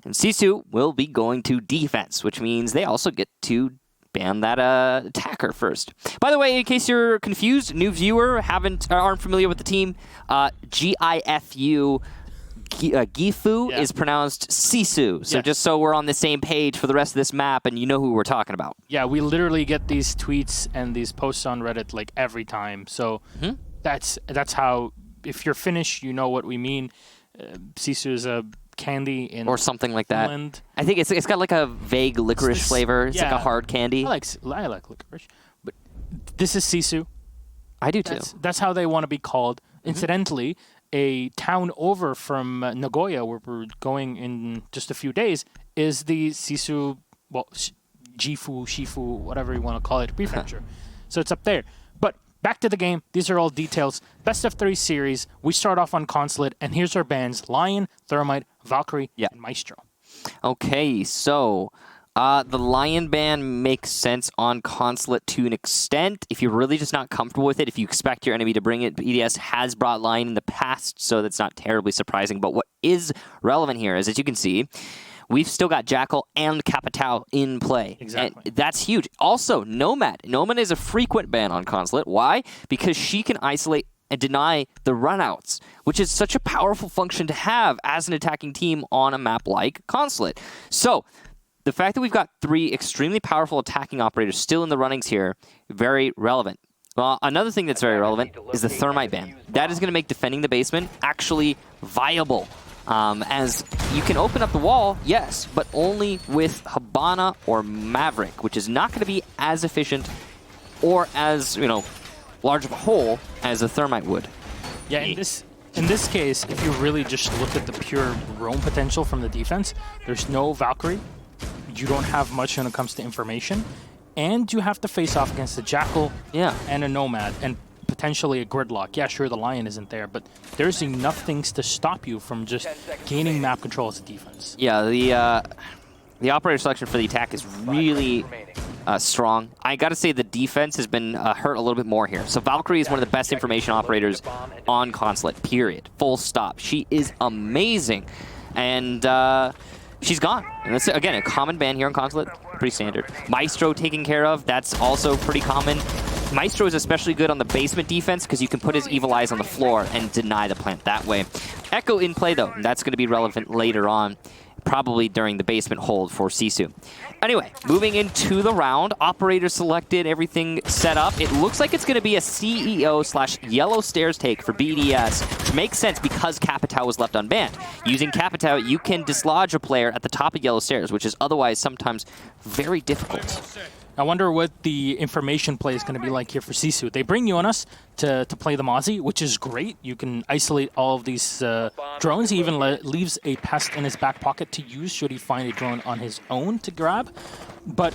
And Sisu will be going to defense, which means they also get to ban that attacker first. By the way, in case you're confused, new viewer, aren't familiar with the team, GIFU, GiFu is pronounced Sisu. So just so we're on the same page for the rest of this map and you know who we're talking about. Yeah, we literally get these tweets and these posts on Reddit like every time. So that's how, if you're Finnish, you know what we mean. Sisu is a candy in or something like that. Finland. I think it's got like a vague licorice flavor. It's like a hard candy. I like licorice, but this is Sisu. I do too. That's how they want to be called. Incidentally, a town over from Nagoya, where we're going in just a few days, is the Sisu, well, GiFu, Shifu, whatever you want to call it, prefecture. So it's up there. But back to the game. These are all details. Best of 3 series. We start off on Consulate, and here's our bans: Lion, Thermite, Valkyrie, and Maestro. Okay, so the Lion ban makes sense on Consulate to an extent. If you're really just not comfortable with it, if you expect your enemy to bring it, BDS has brought Lion in the past, so that's not terribly surprising. But what is relevant here is, as you can see, we've still got Jackal and Capitao in play. Exactly. And that's huge. Also, Nomad. Nomad is a frequent ban on Consulate. Why? Because she can isolate and deny the runouts, which is such a powerful function to have as an attacking team on a map like Consulate. So the fact that we've got 3 extremely powerful attacking operators still in the runnings here, very relevant. Well, another thing that's very relevant is the Thermite ban. That is going to make defending the basement actually viable. As you can open up the wall, yes, but only with Hibana or Maverick, which is not going to be as efficient or as, large of a hole as a Thermite would. Yeah, in this case, if you really just look at the pure roam potential from the defense, there's no Valkyrie. You don't have much when it comes to information, and you have to face off against a Jackal and a Nomad, and potentially a Gridlock. Yeah, sure, the Lion isn't there, but there's enough things to stop you from just gaining map control as a defense. Yeah, the operator selection for the attack is really strong. I gotta say the defense has been hurt a little bit more here. So Valkyrie is one of the best information operators on Consulate, period. Full stop. She is amazing. And she's gone. And that's, again, a common ban here on Consulate. Pretty standard. Maestro taken care of. That's also pretty common. Maestro is especially good on the basement defense because you can put his evil eyes on the floor and deny the plant that way. Echo in play, though. That's going to be relevant later on, probably during the basement hold for Sisu. Anyway, moving into the round, operator selected, everything set up. It looks like it's going to be a CEO/Yellow Stairs take for BDS, which makes sense because Capitao was left unbanned. Using Capitao, you can dislodge a player at the top of Yellow Stairs, which is otherwise sometimes very difficult. I wonder what the information play is going to be like here for Sisu. They bring Jonas to play the Mozzie, which is great. You can isolate all of these drones. He even leaves a pest in his back pocket to use should he find a drone on his own to grab. But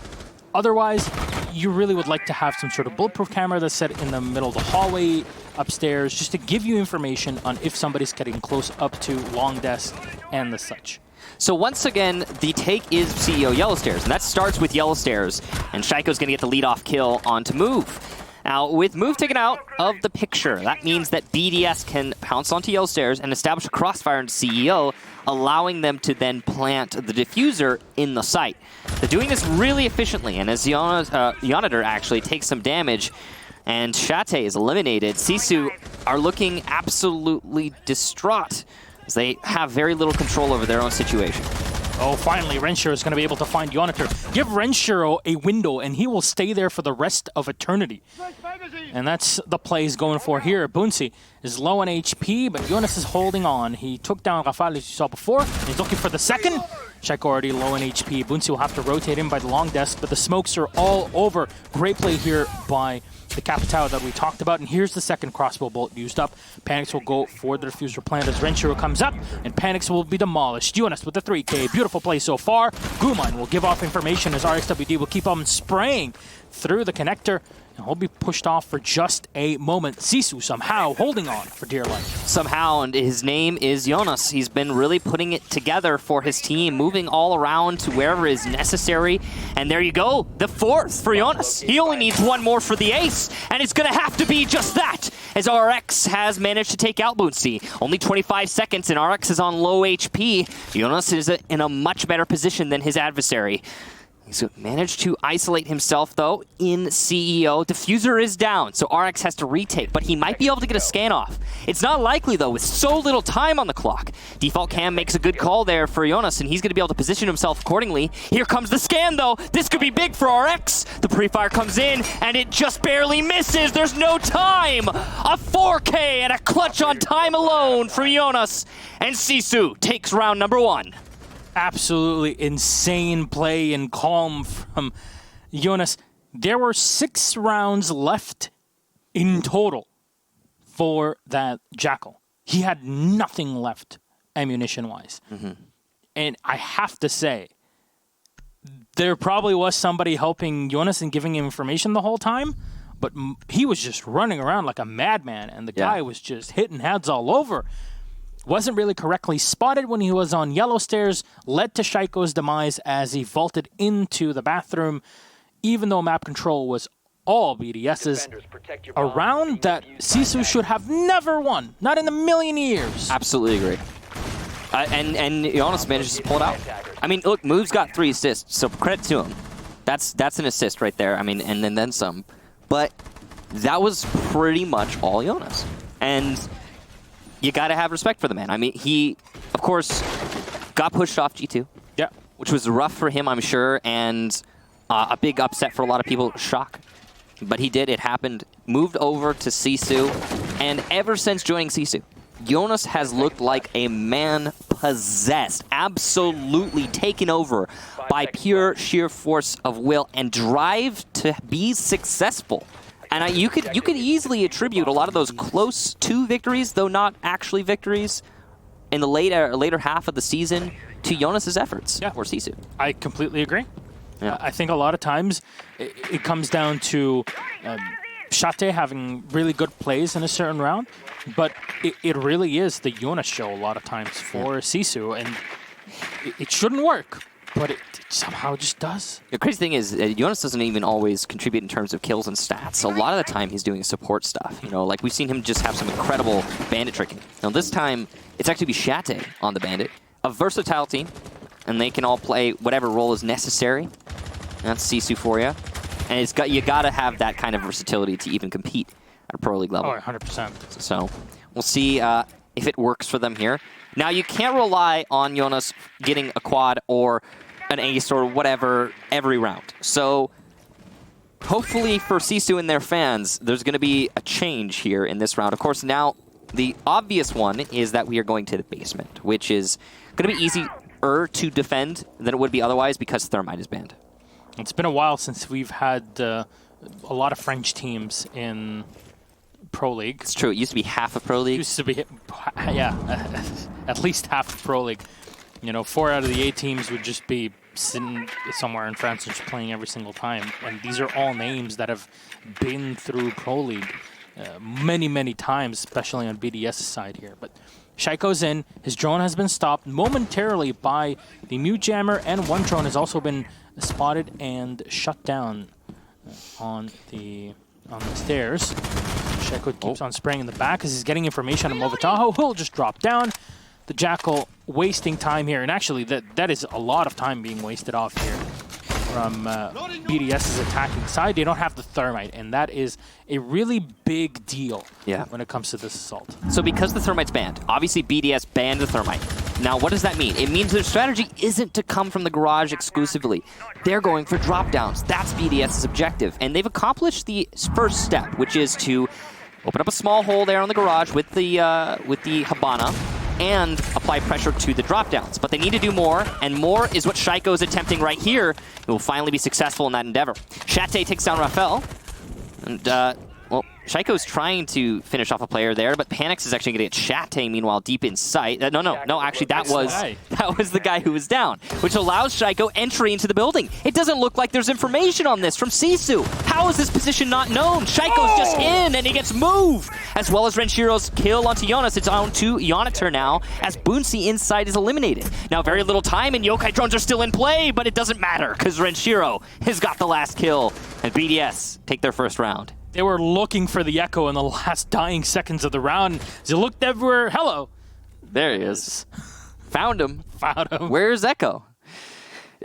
otherwise, you really would like to have some sort of bulletproof camera that's set in the middle of the hallway upstairs, just to give you information on if somebody's getting close up to long desk and the such. So once again, the take is CEO Yellow Stairs, and that starts with Yellow Stairs, and Shaiko's going to get the lead-off kill onto Move. Now, with Move taken out of the picture, that means that BDS can pounce onto Yellow Stairs and establish a crossfire into CEO, allowing them to then plant the diffuser in the site. They're doing this really efficiently, and as Yoniter actually takes some damage, and Shate is eliminated, Sisu are looking absolutely distraught, as they have very little control over their own situation. Oh, finally, Renshiro is going to be able to find Yoniter. Give Renshiro a window, and he will stay there for the rest of eternity. And that's the play he's going for here. Bunsi is low on HP, but Jonas is holding on. He took down Rafale, as you saw before, and he's looking for the second. Shaiko already low on HP. Bunsi will have to rotate him by the long desk, but the smokes are all over. Great play here by the Capitao that we talked about, and here's the second crossbow bolt used up. Panics will go for the diffuser plant as Renshiro comes up, and Panics will be demolished. Jonas with the 3K, beautiful play so far. Guman will give off information as RXWD will keep on spraying through the connector, and he'll be pushed off for just a moment. Sisu somehow holding on for dear life. Somehow, and his name is Jonas. He's been really putting it together for his team, moving all around to wherever is necessary. And there you go, the 4th for Jonas. He only needs 1 more for the ace, and it's going to have to be just that, as RX has managed to take out Boonsy. Only 25 seconds, and RX is on low HP. Jonas is in a much better position than his adversary. He's managed to isolate himself, though, in CEO. Diffuser is down, so RX has to retake, but he might be able to get a scan off. It's not likely, though, with so little time on the clock. Default Cam makes a good call there for Jonas, and he's going to be able to position himself accordingly. Here comes the scan, though. This could be big for RX. The pre-fire comes in, and it just barely misses. There's no time. A 4K and a clutch on time alone for Jonas. And Sisu takes round number 1. Absolutely insane play and calm from Jonas. There were 6 rounds left in total for that Jackal. He had nothing left ammunition-wise. And I have to say, there probably was somebody helping Jonas and giving him information the whole time, but he was just running around like a madman, and the guy was just hitting heads all over. Wasn't really correctly spotted when he was on yellow stairs, led to Shaiko's demise as he vaulted into the bathroom, even though map control was all BDS's. A round that Sisu should have never won, not in a million years. Absolutely agree. And Jonas manages to pull it out. I mean, look, Move's got 3 assists, so credit to him. That's an assist right there. I mean, and then some. But that was pretty much all Jonas. And you got to have respect for the man. I mean, he, of course, got pushed off G2. Yeah. Which was rough for him, I'm sure, and a big upset for a lot of people. Shock. But he did. It happened. Moved over to Sisu. And ever since joining Sisu, Jonas has looked like a man possessed. Absolutely taken over by pure sheer force of will and drive to be successful. And you could easily attribute a lot of those close to victories, though not actually victories, in the later half of the season to Jonas's efforts, or Sisu. I completely agree. Yeah. I think a lot of times it comes down to Shate having really good plays in a certain round, but it really is the Jonas show a lot of times for Sisu, and it shouldn't work. But it somehow just does. The crazy thing is, Jonas doesn't even always contribute in terms of kills and stats. A lot of the time, he's doing support stuff. You know, like we've seen him just have some incredible bandit tricking. Now this time, it's actually Shate on the bandit. A versatile team, and they can all play whatever role is necessary. That's Sisu for you. And you gotta have that kind of versatility to even compete at a Pro League level. Oh, 100%. So we'll see if it works for them here. Now you can't rely on Jonas getting a quad or an ace or whatever every round. So hopefully for Sisu and their fans, there's going to be a change here in this round. Of course, now the obvious one is that we are going to the basement, which is going to be easier to defend than it would be otherwise because Thermite is banned. It's been a while since we've had a lot of French teams in Pro League. It's true. It used to be half of Pro League. It used to be, yeah, at least half of Pro League. You know, 4 out of the 8 teams would just be sitting somewhere in France and just playing every single time. And these are all names that have been through Pro League many, many times, especially on BDS's side here. But Shaiko's in. His drone has been stopped momentarily by the Mute Jammer, and one drone has also been spotted and shut down on the stairs. Shaiko keeps on spraying in the back as he's getting information on Movataho, who'll just drop down. The Jackal wasting time here, and actually that is a lot of time being wasted off here from BDS's attacking side. They don't have the Thermite, and that is a really big deal when it comes to this assault. So because the Thermite's banned, obviously BDS banned the Thermite. Now what does that mean? It means their strategy isn't to come from the garage exclusively. They're going for drop downs. That's BDS's objective, and they've accomplished the first step, which is to open up a small hole there on the garage with the Habana and apply pressure to the drop downs. But they need to do more, and more is what Shaiko is attempting right here. He will finally be successful in that endeavor. Shate takes down Rafael, and well, Shaiko's trying to finish off a player there, but Panix is actually going to get Shate, meanwhile, deep in sight. No, actually, that was the guy who was down, which allows Shaiko entry into the building. It doesn't look like there's information on this from Sisu. How is this position not known? Shaiko's just in, and he gets moved, as well as Renshiro's kill onto Jonas. It's on to Yonitor now, as Boonsy inside is eliminated. Now, very little time, and Yokai drones are still in play, but it doesn't matter, because Renshiro has got the last kill, and BDS take their first round. They were looking for the Echo in the last dying seconds of the round. They looked everywhere. Hello. There he is. Found him. Found him. Where's Echo?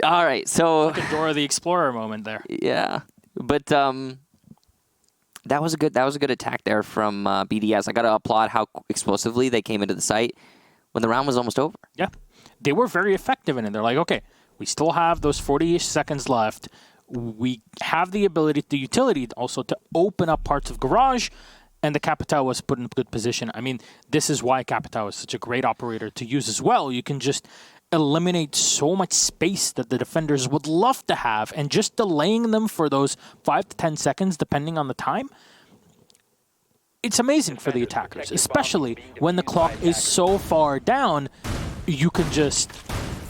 All right, so... Like a Dora the Explorer moment there. Yeah, but that was a good attack there from BDS. I got to applaud how explosively they came into the site when the round was almost over. Yeah, they were very effective in it. They're like, okay, we still have those 40-ish seconds left. We have the ability, the utility also to open up parts of Garage, and the Capitao was put in a good position. I mean, this is why Capitao is such a great operator to use as well. You can just eliminate so much space that the defenders would love to have, and just delaying them for those 5 to 10 seconds, depending on the time, it's amazing for the attackers, especially when the clock is so far down. You can just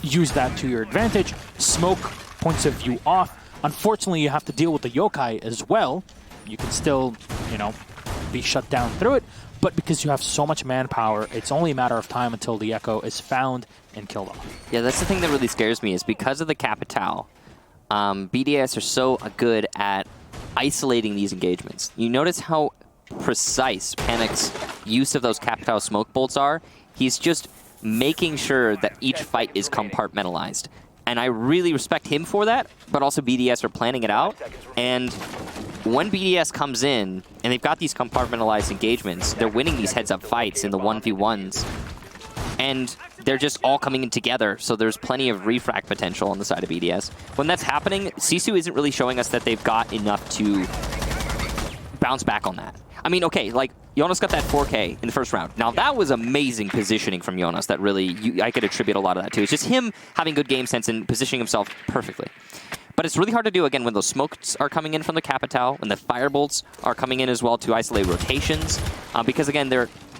use that to your advantage, smoke points of view off. Unfortunately, you have to deal with the Yokai as well. You can still, be shut down through it, but because you have so much manpower, it's only a matter of time until the Echo is found and killed off. Yeah, that's the thing that really scares me, is because of the Capitao, BDS are so good at isolating these engagements. You notice how precise Panic's use of those Capitao smoke bolts are? He's just making sure that each fight is compartmentalized. And I really respect him for that, but also BDS are planning it out. And when BDS comes in, and they've got these compartmentalized engagements, they're winning these heads-up fights in the 1v1s. And they're just all coming in together, so there's plenty of refract potential on the side of BDS. When that's happening, Sisu isn't really showing us that they've got enough to bounce back on that. I mean, okay, like, Jonas got that 4K in the first round. Now, that was amazing positioning from Jonas that really, I could attribute a lot of that to. It's just him having good game sense and positioning himself perfectly. But it's really hard to do, again, when those smokes are coming in from the Capitao, when the firebolts are coming in as well to isolate rotations. Because, again,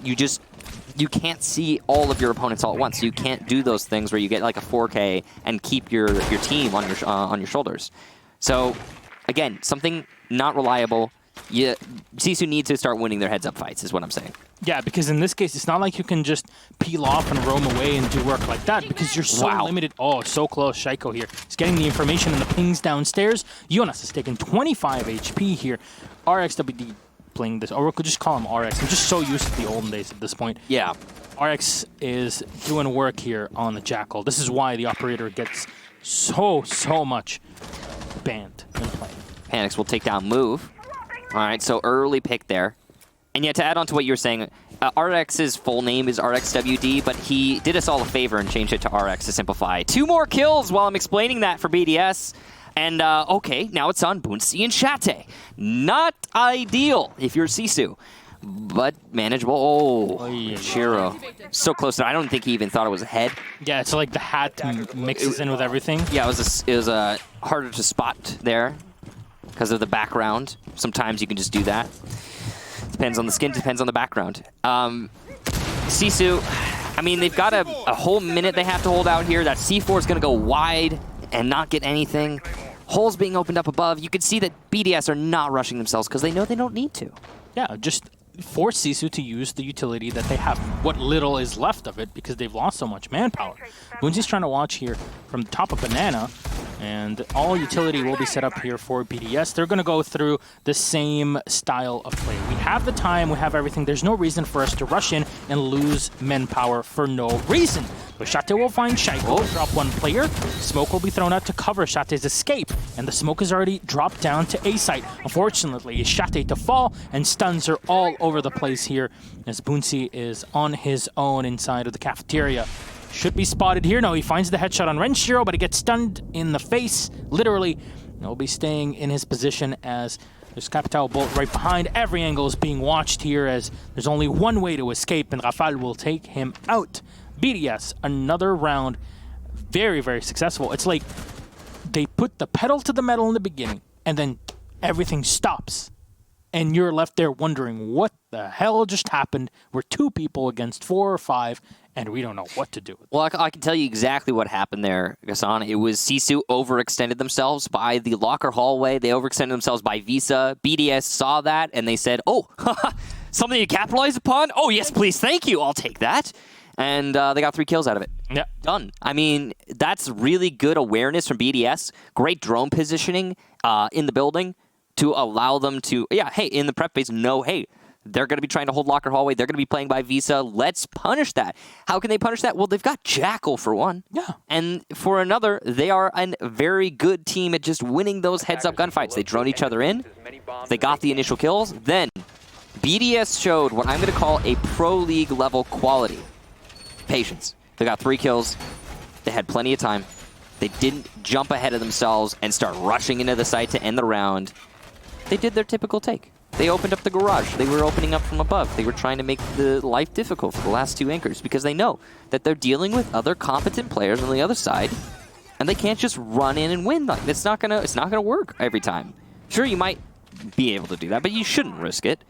you can't see all of your opponents all at once. You can't do those things where you get like a 4K and keep your team on your shoulders. So, again, something not reliable. Sisu needs to start winning their heads-up fights, is what I'm saying. Yeah, because in this case, it's not like you can just peel off and roam away and do work like that, because you're so limited. Oh, so close. Shaiko here. He's getting the information and the pings downstairs. Jonas has taken 25 HP here. RXWD playing this, or we could just call him RX. I'm just so used to the olden days at this point. Yeah. RX is doing work here on the Jackal. This is why the operator gets so much banned in play. Panix will take down move. All right, so early pick there. And yet, to add on to what you were saying, RX's full name is RXWD, but he did us all a favor and changed it to RX to simplify. 2 more kills while I'm explaining that for BDS. And, okay, now it's on Boonsy and Shate. Not ideal if you're Sisu, but manageable. Oh, Shiro. So close to it. I don't think he even thought it was a head. Yeah, it's like the hat mixes in with everything. Yeah, it was harder to spot there because of the background. Sometimes you can just do that. Depends on the skin, depends on the background. Sisu, I mean, they've got a whole minute they have to hold out here. That C4 is going to go wide and not get anything. Holes being opened up above. You can see that BDS are not rushing themselves because they know they don't need to. Yeah, just force Sisu to use the utility that they have, what little is left of it, because they've lost so much manpower. Boonsy's trying to watch here from the top of Banana, and all utility will be set up here for BDS. They're going to go through the same style of play. We have the time, we have everything. There's no reason for us to rush in and lose manpower for no reason. But Shate will find Shaiko, drop 1 player. Smoke will be thrown out to cover Shate's escape, and the smoke is already dropped down to A site. Unfortunately, it's Shate to fall, and stuns are all over the place here as Boonsy is on his own inside of the cafeteria. Should be spotted here. No, he finds the headshot on Renshiro, but he gets stunned in the face, literally. He'll be staying in his position as there's Capitao bolt right behind. Every angle is being watched here as there's only one way to escape, and Rafal will take him out. BDS, another round, very successful. It's like they put the pedal to the metal in the beginning, and then everything stops. and you're left there wondering what the hell just happened. We're 2 people against 4 or 5, and we don't know what to do. Well, I can tell you exactly what happened there, Gassan. It was Sisu overextended themselves by the locker hallway. They overextended themselves by Visa. BDS saw that, and they said, oh, something to capitalize upon? Oh, yes, please, thank you. I'll take that. And they got 3 kills out of it. Yeah. Done. I mean, that's really good awareness from BDS. Great drone positioning in the building to allow them to, hey, in the prep phase, hey, they're going to be trying to hold locker hallway. They're going to be playing by Visa. Let's punish that. How can they punish that? Well, they've got Jackal for one. Yeah. And for another, they are a very good team at just winning those heads-up gunfights. They drone each other in. They got the initial kills. Then BDS showed what I'm going to call a Pro League level quality. Patience. They got 3 kills. They had plenty of time. They didn't jump ahead of themselves and start rushing into the site to end the round. They did their typical take. They opened up the garage. They were opening up from above. They were trying to make the life difficult for the last 2 anchors because they know that they're dealing with other competent players on the other side, and they can't just run in and win. Like, it's not gonna work every time. Sure, you might be able to do that, but you shouldn't risk it.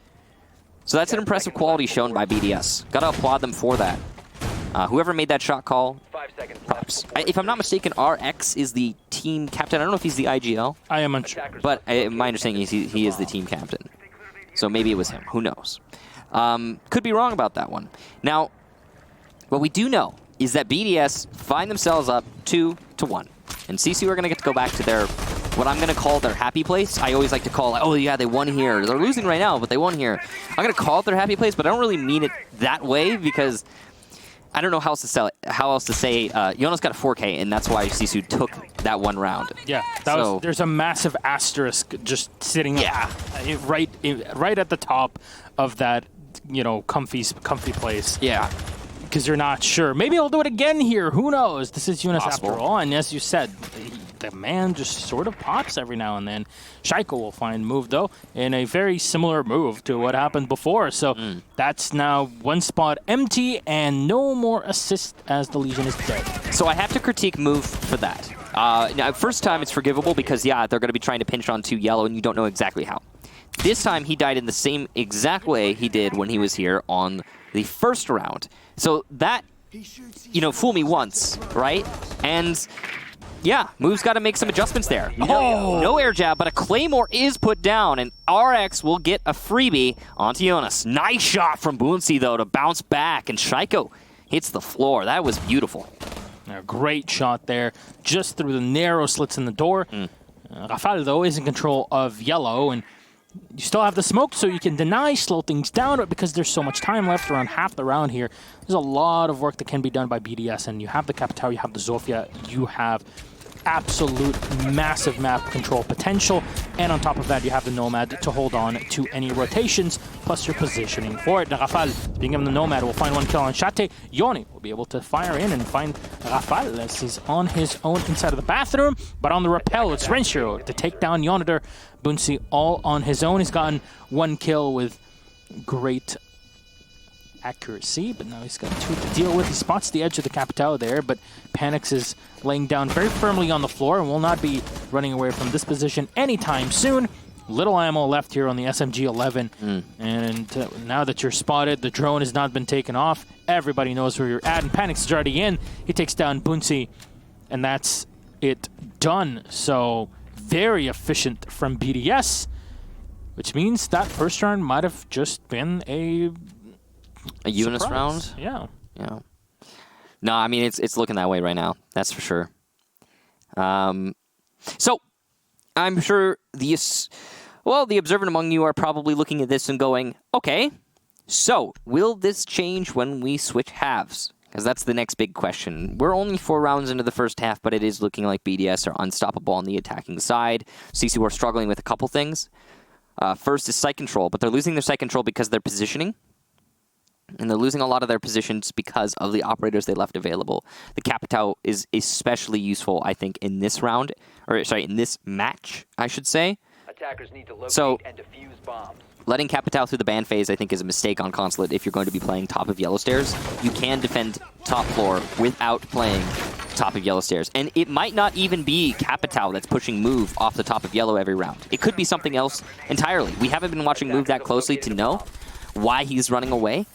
So that's an impressive quality shown by BDS. Gotta applaud them for that. Whoever made that shot call, props. If I'm not mistaken, RX is the team captain. I don't know if he's the IGL. I am unsure. But my understanding is he is the team captain. So maybe it was him. Who knows? Could be wrong about that one. Now, what we do know is that BDS find themselves up 2-1. And CC are going to get to go back to their, what I'm going to call their happy place. I always like to call, oh yeah, they won here. They're losing right now, but they won here. I'm going to call it their happy place, but I don't really mean it that way because I don't know how else to sell it. How else to say? Jonas got a 4K, and that's why Sisu took that one round. Yeah, there's a massive asterisk just sitting right at the top of that, comfy place. Yeah, because you're not sure. Maybe I'll do it again here. Who knows? This is Jonas Possible. after all, and as you said, the man just sort of pops every now and then. Shaiko will find move, though, in a very similar move to what happened before. So that's now 1 spot empty and no more assist as the Legion is dead. So I have to critique move for that. Now, first time it's forgivable because, they're going to be trying to pinch on 2 yellow and you don't know exactly how. This time he died in the same exact way he did when he was here on the first round. So that, fool me once, right? And yeah, Move's got to make some adjustments there. No air jab, but a Claymore is put down, and RX will get a freebie onto Jonas. Nice shot from Boonsey, though, to bounce back, and Shaiko hits the floor. That was beautiful. A great shot there, just through the narrow slits in the door. Rafael, though, is in control of yellow, and you still have the smoke, so you can deny, slow things down, but because there's so much time left, around half the round here, there's a lot of work that can be done by BDS, and you have the Capitao, you have the Zofia, you have absolute massive map control potential, and on top of that, you have the Nomad to hold on to any rotations, plus your positioning for it. Rafael, being given the Nomad, will find 1 kill on Shate. Yoni will be able to fire in and find Rafael as he's on his own inside of the bathroom, but on the rappel, it's Renshiro to take down Yonitor. Boonsey all on his own. He's gotten 1 kill with great accuracy, but now he's got 2 to deal with. He spots the edge of the Capitao there, but Panics is laying down very firmly on the floor and will not be running away from this position anytime soon. Little ammo left here on the SMG-11, and now that you're spotted, the drone has not been taken off. Everybody knows where you're at, and Panics is already in. He takes down Boonsey, and that's it done. So very efficient from BDS, which means that first round might have just been a Eunice round? Yeah. No, I mean, it's looking that way right now. That's for sure. So, I'm sure the observant among you are probably looking at this and going, okay, so will this change when we switch halves? Because that's the next big question. We're only 4 rounds into the first half, but it is looking like BDS are unstoppable on the attacking side. CC are struggling with a couple things. First is site control, but they're losing their site control because of their positioning. And they're losing a lot of their positions because of the operators they left available. The Capitao is especially useful, I think, in this round, or sorry, in this match, I should say. Attackers need to locate and defuse bombs. Letting Capitao through the ban phase, I think, is a mistake on Consulate if you're going to be playing top of yellow stairs. You can defend top floor without playing top of yellow stairs. And it might not even be Capital that's pushing Move off the top of yellow every round. It could be something else entirely. We haven't been watching Move that closely to know why he's running away,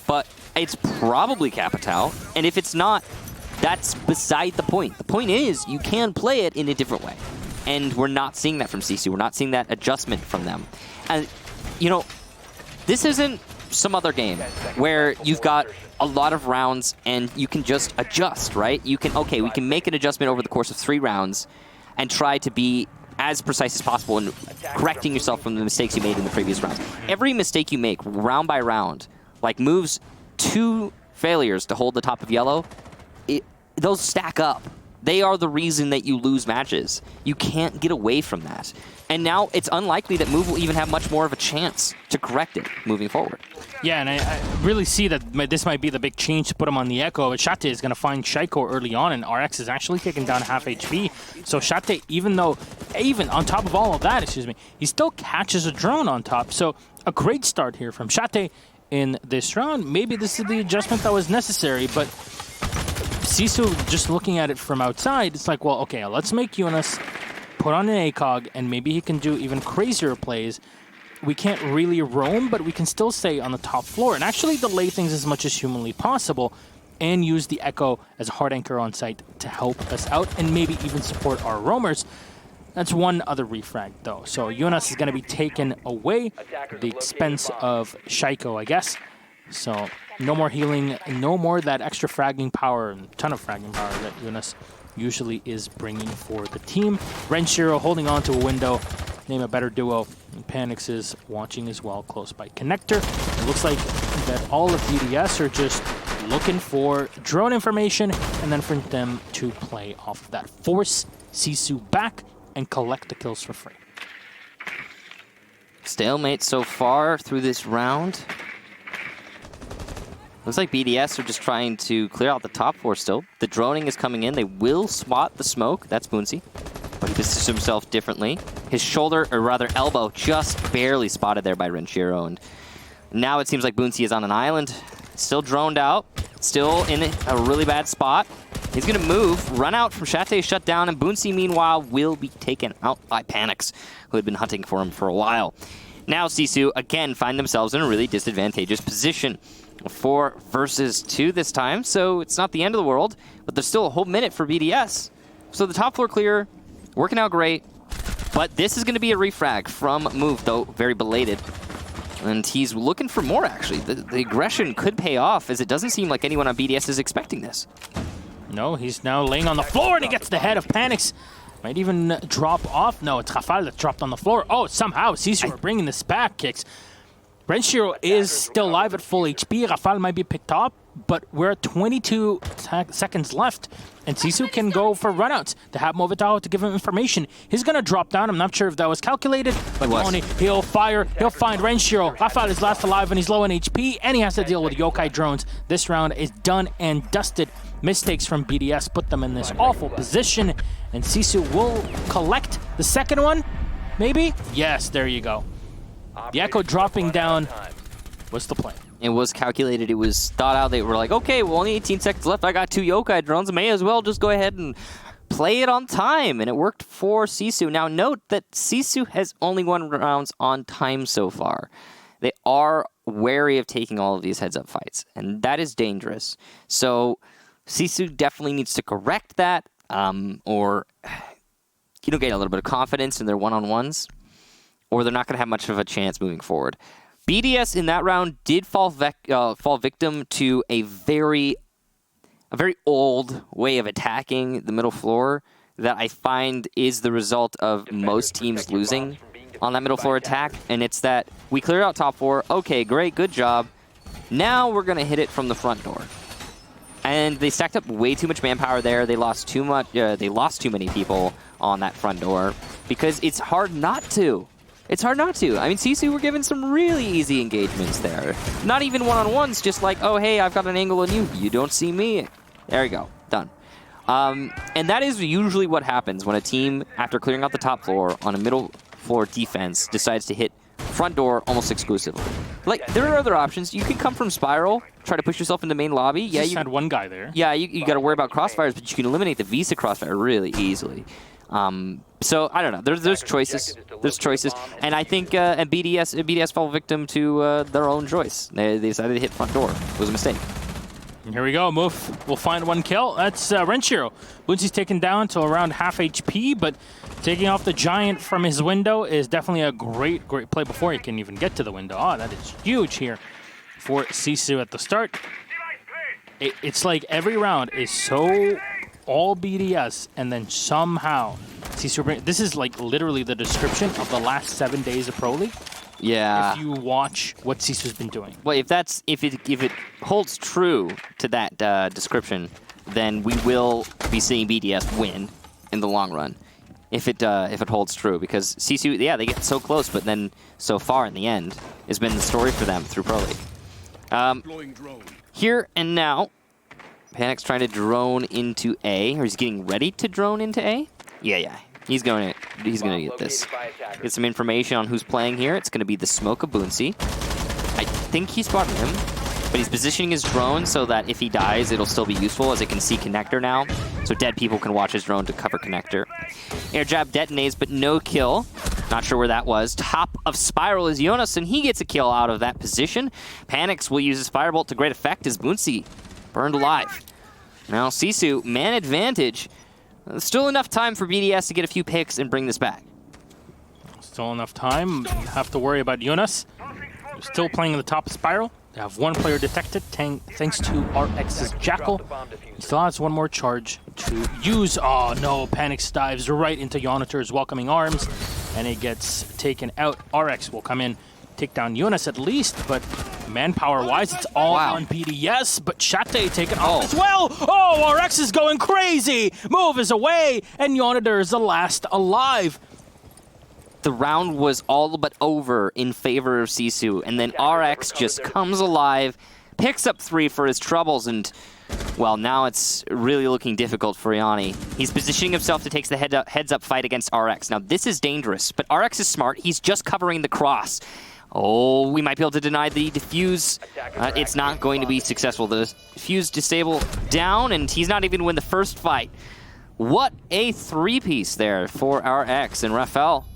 but it's probably Capital. And if it's not, that's beside the point. The point is you can play it in a different way. And we're not seeing that from Sisu. We're not seeing that adjustment from them. And, you know, this isn't some other game where you've got a lot of rounds and you can just adjust, right? You can, okay, we can make an adjustment over the course of 3 rounds and try to be as precise as possible in correcting yourself from the mistakes you made in the previous rounds. Every mistake you make, round by round, like Move's 2 failures to hold the top of yellow, those stack up. They are the reason that you lose matches. You can't get away from that. And now it's unlikely that Move will even have much more of a chance to correct it moving forward. Yeah, and I really see that this might be the big change to put him on the Echo. But Shate is going to find Shaiko early on, and RX is actually taking down half HP. So Shate, even on top of all of that, he still catches a drone on top. So a great start here from Shate in this round. Maybe this is the adjustment that was necessary, but Sisu, just looking at it from outside, it's like, well, okay, let's make Yunus put on an ACOG, and maybe he can do even crazier plays. We can't really roam, but we can still stay on the top floor and actually delay things as much as humanly possible and use the Echo as a hard anchor on site to help us out and maybe even support our roamers. That's one other refrag, though. So Yunus is going to be taken away at the expense of Shaiko, I guess. So no more healing, no more that extra fragging power, and ton of fragging power that Yunus usually is bringing for the team. Renshiro holding on to a window, name a better duo. And Panix is watching as well, close by connector. It looks like that all of BDS are just looking for drone information and then for them to play off of that. Force Sisu back and collect the kills for free. Stalemate so far through this round. Looks like BDS are just trying to clear out the top floor still. The droning is coming in. They will spot the smoke. That's Boonsy. But he positions himself differently. His shoulder, or rather elbow, just barely spotted there by Renshiro. And now it seems like Boonsy is on an island. Still droned out. Still in a really bad spot. He's going to move, run out from Shate, shut down, and Boonsy, meanwhile, will be taken out by Panix, who had been hunting for him for a while. Now Sisu, again, find themselves in a really disadvantageous position. 4 versus 2 this time, so it's not the end of the world, but there's still a whole minute for BDS. So the top floor clear, working out great, but this is going to be a refrag from Move, though very belated. And he's looking for more, actually. The aggression could pay off, as it doesn't seem like anyone on BDS is expecting this. No, he's now laying on the floor, and he gets the head of Panix. Might even drop off. No, it's Rafal that dropped on the floor. Oh, somehow Sisu are bringing this back. Kicks. Renshiro is still alive at full HP. Rafal might be picked up, but we're at 22 seconds left, and Sisu can go for runouts to have Movitao to give him information. He's going to drop down. I'm not sure if that was calculated, but he'll fire. He'll find Renshiro. Rafal is last alive, and he's low in HP, and he has to deal with yokai drones. This round is done and dusted. Mistakes from BDS put them in this awful position, and Sisu will collect the second one, maybe? Yes, there you go. The Echo dropping down was the play. It was calculated. It was thought out. They were like, okay, well, only 18 seconds left. I got 2 yokai drones. May as well just go ahead and play it on time. And it worked for Sisu. Now, note that Sisu has only won rounds on time so far. They are wary of taking all of these heads-up fights, and that is dangerous. So Sisu definitely needs to correct that, or gain a little bit of confidence in their one-on-ones, or they're not going to have much of a chance moving forward. BDS in that round did fall victim to a very old way of attacking the middle floor that I find is the result of most teams losing on that middle floor attack, and it's that we clear out top 4. Okay, great, good job. Now we're going to hit it from the front door. And they stacked up way too much manpower there. They lost too much. They lost too many people on that front door because it's hard not to. It's hard not to. I mean, Sisu were given some really easy engagements there. Not even one-on-ones, just like, oh, hey, I've got an angle on you. You don't see me. There you go. Done. And that is usually what happens when a team, after clearing out the top floor on a middle floor defense, decides to hit front door almost exclusively. Like, there are other options. You can come from Spiral, try to push yourself into main lobby. Yeah, you had one guy there. Yeah, you got to worry about crossfires, but you can eliminate the Visa crossfire really easily. So I don't know. There's choices. There's choices, and I think and BDS fell victim to their own choice. They decided to hit front door. It was a mistake. Here we go. Move will find one kill. That's Renshiro. Boonsy's taken down to around half HP, but taking off the Giant from his window is definitely a great play before he can even get to the window. Oh, that is huge here for Sisu at the start. It's like every round is so all BDS, and then somehow Sisu. This is like literally the description of the last 7 days of Pro League. Yeah. If you watch what Sisu's been doing. Well, if it holds true to that description, then we will be seeing BDS win in the long run. If it holds true, because Sisu, yeah, they get so close, but then so far in the end has been the story for them through Pro League. Here and now, Panic's trying to drone into A, or he's getting ready to drone into A. Yeah. He's gonna get this. Get some information on who's playing here. It's gonna be the smoke of Boonsy. I think he spotted him, but he's positioning his drone so that if he dies, it'll still be useful, as it can see Connector now. So dead people can watch his drone to cover Connector. Air jab detonates, but no kill. Not sure where that was. Top of Spiral is Jonas, and he gets a kill out of that position. Panics will use his Firebolt to great effect as Boonsy burned alive. Now Sisu, man advantage. Still enough time for BDS to get a few picks and bring this back. Still enough time. Have to worry about Jonas. They're still playing in the top of Spiral. They have one player detected, thanks to RX's Jackal. He still has one more charge to use. Oh no, Panics dives right into Yonitor's welcoming arms, and it gets taken out. RX will come in, take down Jonas at least, but manpower-wise, it's all on BDS, but Shate taken off as well. Oh, RX is going crazy. Move is away, and Yonitor is the last alive. The round was all but over in favor of Sisu, and then RX just comes alive, picks up 3 for his troubles, and, well, now it's really looking difficult for Yanni. He's positioning himself to take the heads-up fight against RX. Now, this is dangerous, but RX is smart. He's just covering the cross. Oh, we might be able to deny the defuse. It's not going to be successful. The defuse disable down, and he's not even going to win the first fight. What a 3-piece there for RX and Rafael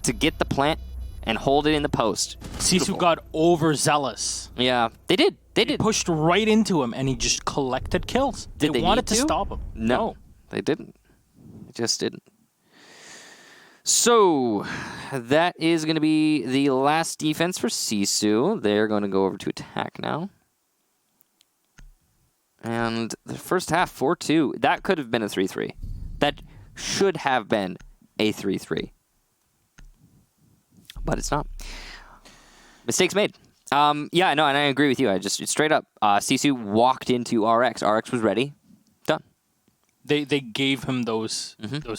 to get the plant and hold it in the post. Sisu got overzealous. Yeah, they did. They pushed right into him, and he just collected kills. They wanted to stop him. No, they didn't. They just didn't. So, that is going to be the last defense for Sisu. They're going to go over to attack now. And the first half, 4-2. That could have been a 3-3. That should have been a 3-3. But it's not. Mistakes made. Yeah, no, and I agree with you. I just, straight up, Sisu walked into RX. RX was ready. Done. They gave him those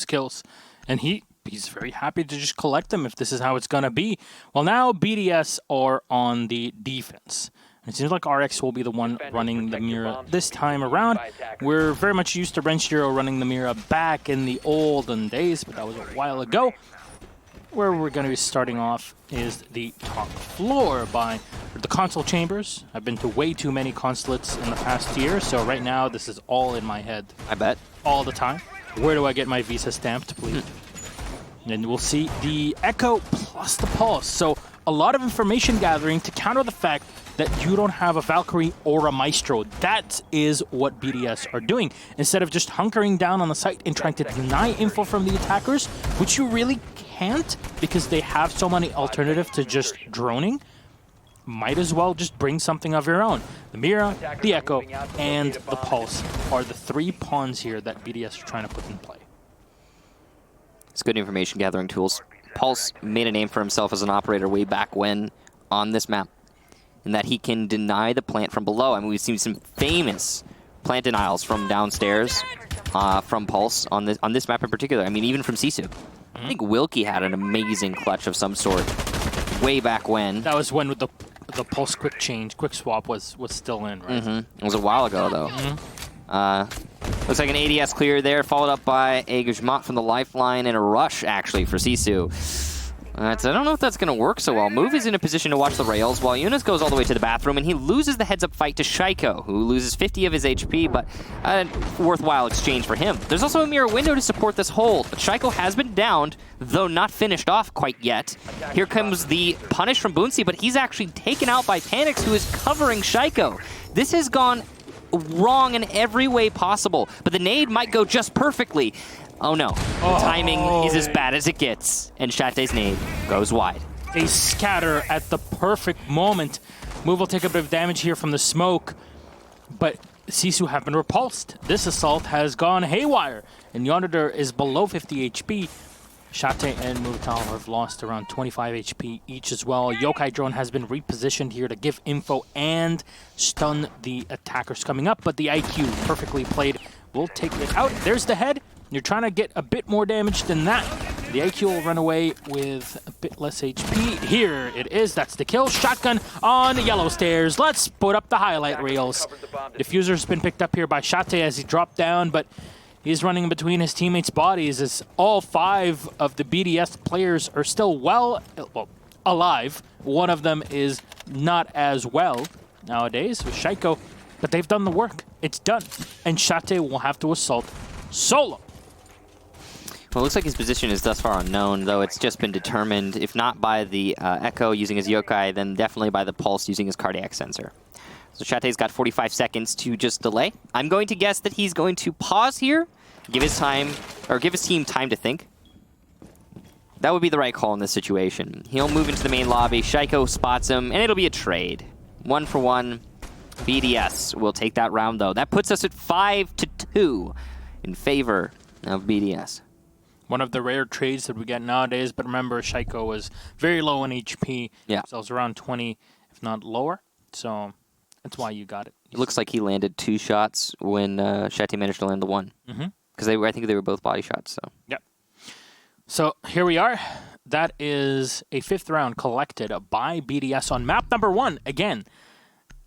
kills. And he's very happy to just collect them if this is how it's going to be. Well, now BDS are on the defense. And it seems like RX will be the one running the Mira this time around. We're very much used to Renshiro running the Mira back in the olden days, but that was a while ago. Where we're going to be starting off is the top floor by the console chambers. I've been to way too many consulates in the past year, so right now this is all in my head. I bet. All the time. Where do I get my Visa stamped, please? And we'll see the Echo plus the Pulse. So a lot of information gathering to counter the fact that you don't have a Valkyrie or a Maestro. That is what BDS are doing. Instead of just hunkering down on the site and trying to deny info from the attackers, which you really can't because they have so many alternatives to just droning, might as well just bring something of your own. The Mira, the Echo, and the Pulse are the 3 pawns here that BDS are trying to put in play. It's good information gathering tools. Pulse made a name for himself as an operator way back when on this map, in that he can deny the plant from below. I mean, we've seen some famous plant denials from downstairs from Pulse on this map in particular. I mean, even from Sisu. I think Wilkie had an amazing clutch of some sort way back when. That was when the Pulse quick swap was still in, right? It was a while ago, though. Looks like an ADS clear there, followed up by a Guzmat from the lifeline and a rush, actually, for Sisu. I don't know if that's going to work so well. Move is in a position to watch the rails, while Yunus goes all the way to the bathroom, and he loses the heads-up fight to Shaiko, who loses 50 of his HP, but a worthwhile exchange for him. There's also a mirror window to support this hold, but Shaiko has been downed, though not finished off quite yet. Here comes the punish from Boonsy, but he's actually taken out by Panix, who is covering Shaiko. This has gone wrong in every way possible, but the nade might go just perfectly. Oh no, the timing is as bad as it gets, and Shate's nade goes wide. They scatter at the perfect moment. Move will take a bit of damage here from the smoke, but Sisu have been repulsed. This assault has gone haywire, and Yonder is below 50 HP. Shate and Mutal have lost around 25 HP each as well. Yokai drone has been repositioned here to give info and stun the attackers coming up, but the IQ perfectly played will take it out. There's the head. You're trying to get a bit more damage than that. The IQ will run away with a bit less HP. Here it is. That's the kill. Shotgun on the yellow stairs. Let's put up the highlight reels. Diffuser's been picked up here by Shate as he dropped down, but he's running between his teammates' bodies as all 5 of the BDS players are still well alive. One of them is not as well nowadays with Shaiko, but they've done the work. It's done. And Shate will have to assault solo. Well, it looks like his position is thus far unknown, though it's just been determined, if not by the Echo using his Yokai, then definitely by the Pulse using his cardiac sensor. So Shate's got 45 seconds to just delay. I'm going to guess that he's going to pause here, give his team time to think. That would be the right call in this situation. He'll move into the main lobby, Shaiko spots him, and it'll be a trade. 1 for 1. BDS will take that round, though. That puts us at 5-2 in favor of BDS. One of the rare trades that we get nowadays, but remember, Shaiko was very low in HP. Yeah. So it was around 20, if not lower. So that's why you got it. It looks like he landed 2 shots when Shate managed to land the 1. Because I think they were both body shots. So. Yep. So here we are. That is a 5th round collected by BDS on map number 1. Again,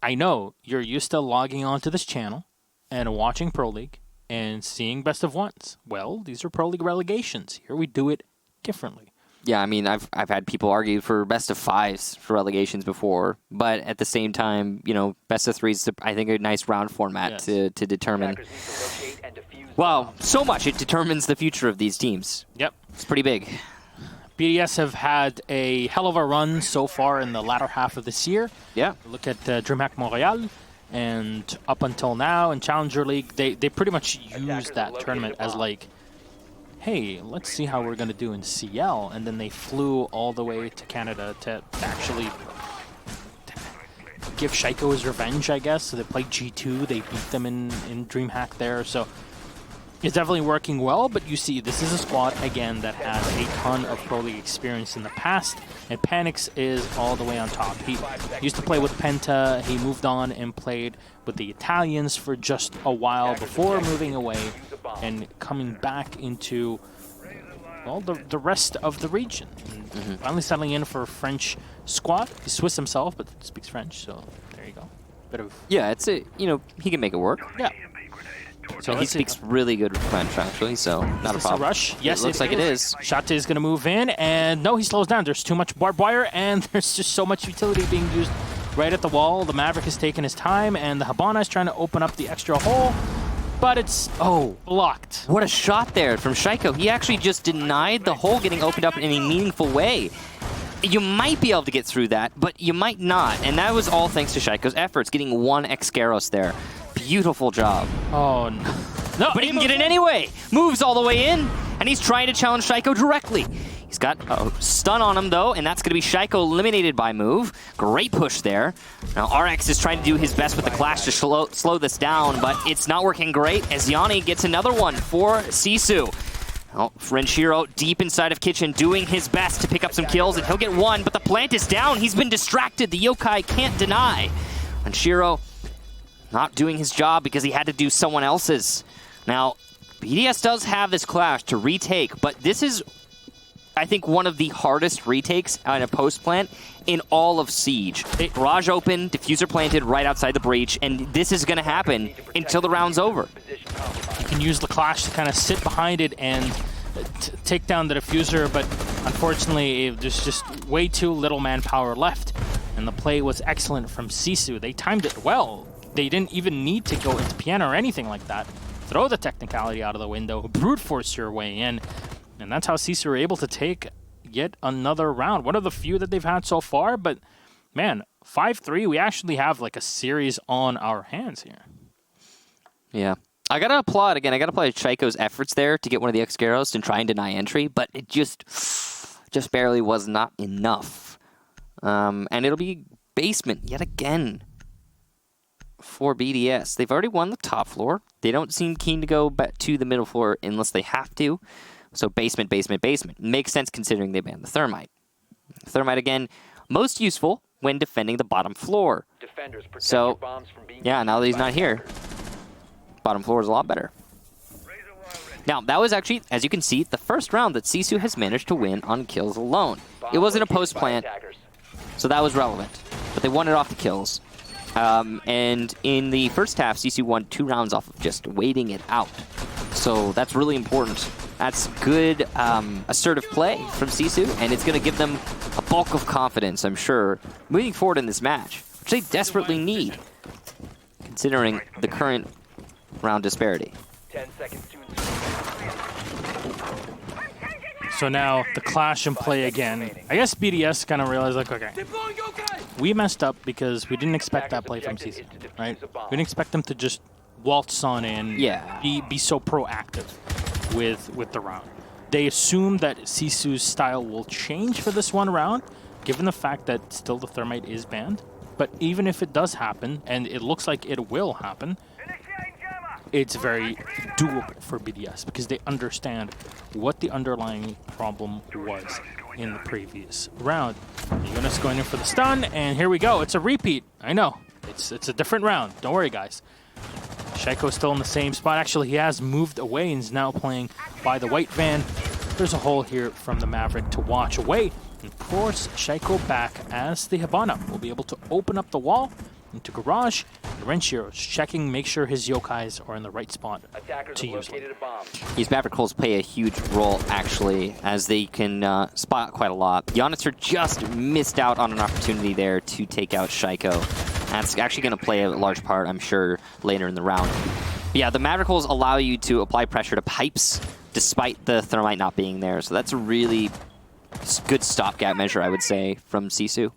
I know you're used to logging onto this channel and watching Pro League and seeing best of ones. Well, these are Pro League relegations. Here we do it differently. Yeah, I mean, I've had people argue for best of 5s for relegations before, but at the same time, you know, best of 3s, I think, a nice round format to determine. Wow, so much it determines the future of these teams. Yep. It's pretty big. BDS have had a hell of a run so far in the latter half of this year. Yeah. Look at DreamHack Montreal. And up until now in Challenger League, they pretty much used that tournament as like, hey, let's see how we're going to do in CL. And then they flew all the way to Canada to actually give Shaiko his revenge, I guess. So they played G2. They beat them in DreamHack there. So it's definitely working well, but you see, this is a squad, again, that has a ton of Pro League experience in the past, and Panix is all the way on top. He used to play with Penta, he moved on and played with the Italians for just a while before moving away and coming back into, well, the rest of the region. Finally settling in for a French squad. He's Swiss himself, but speaks French, so there you go. Bit of... Yeah, it's a, you know, he can make it work. Yeah. So he speaks really good French, actually, so not a problem. A rush? Yes, it looks like it is. Shate is going to move in, and no, he slows down. There's too much barbed wire, and there's just so much utility being used right at the wall. The Maverick is taking his time, and the Habana is trying to open up the extra hole, but it's, blocked. What a shot there from Shaiko. He actually just denied the hole getting opened up in any meaningful way. You might be able to get through that, but you might not, and that was all thanks to Shaiko's efforts, getting 1 Excaros there. Beautiful job. Oh, no. No, but he can get it anyway. Moves all the way in, and he's trying to challenge Shaiko directly. He's got a stun on him, though, and that's going to be Shaiko eliminated by move. Great push there. Now, RX is trying to do his best with the Clash to slow this down, but it's not working great as Yanni gets another one for Sisu. Oh, Renshiro deep inside of Kitchen doing his best to pick up some kills, and he'll get 1, but the plant is down. He's been distracted. The Yokai can't deny. Renshiro not doing his job because he had to do someone else's. Now, BDS does have this Clash to retake, but this is, I think, one of the hardest retakes on a post plant in all of Siege. Garage open, diffuser planted right outside the breach, and this is going to happen until the round's over. You can use the Clash to kind of sit behind it and take down the diffuser, but Unfortunately, there's just way too little manpower left, and the play was excellent from Sisu. They timed it well. They didn't even need to go into piano or anything like that. Throw the technicality out of the window, brute force your way in, and that's how Sisu were able to take yet another round. One of the few that they've had so far, but man, 5-3, we actually have like a series on our hands here. Yeah. I gotta applaud again. I gotta applaud Shaiko's efforts there to get one of the X-Gyros and try and deny entry, but it just barely was not enough. And it'll be basement yet again for BDS. They've already won the top floor. They don't seem keen to go back to the middle floor unless they have to. So basement, basement, basement. Makes sense considering they banned the Thermite. Thermite, again, most useful when defending the bottom floor. So, yeah, now that he's not here, bottom floor is a lot better. Now, that was actually, as you can see, the first round that Sisu has managed to win on kills alone. It wasn't a post-plant, so that was relevant. But they won it off the kills. And in the first half, Sisu won 2 rounds off of just waiting it out. So that's really important. That's good assertive play from Sisu, and it's going to give them a bulk of confidence, I'm sure, moving forward in this match, which they desperately need, considering the current round disparity. 10 seconds to So now the clash and play again. I guess BDS kind of realized, like, okay, we messed up because we didn't expect that play from Sisu, right? We didn't expect them to just waltz on in, be so proactive with the round. They assume that Sisu's style will change for this one round, given the fact that still the Thermite is banned. But even if it does happen, and it looks like it will happen, it's very doable for BDS because they understand what the underlying problem was in the previous round. Jonas going in for the stun, and here we go. It's a repeat. I know. It's a different round. Don't worry, guys. Shaiko's still in the same spot. Actually, he has moved away and is now playing by the white van. There's a hole here from the Maverick to watch away and force Shaiko back as the Hibana will be able to open up the wall into garage. Renshiro checking, make sure his yokais are in the right spot to use them. These Maverick holes play a huge role, actually, as they can spot quite a lot. Yonitzer just missed out on an opportunity there to take out Shaiko. That's actually going to play a large part, I'm sure, later in the round. But yeah, the Maverick holes allow you to apply pressure to pipes, despite the Thermite not being there. So that's a really good stopgap measure, I would say, from Sisu.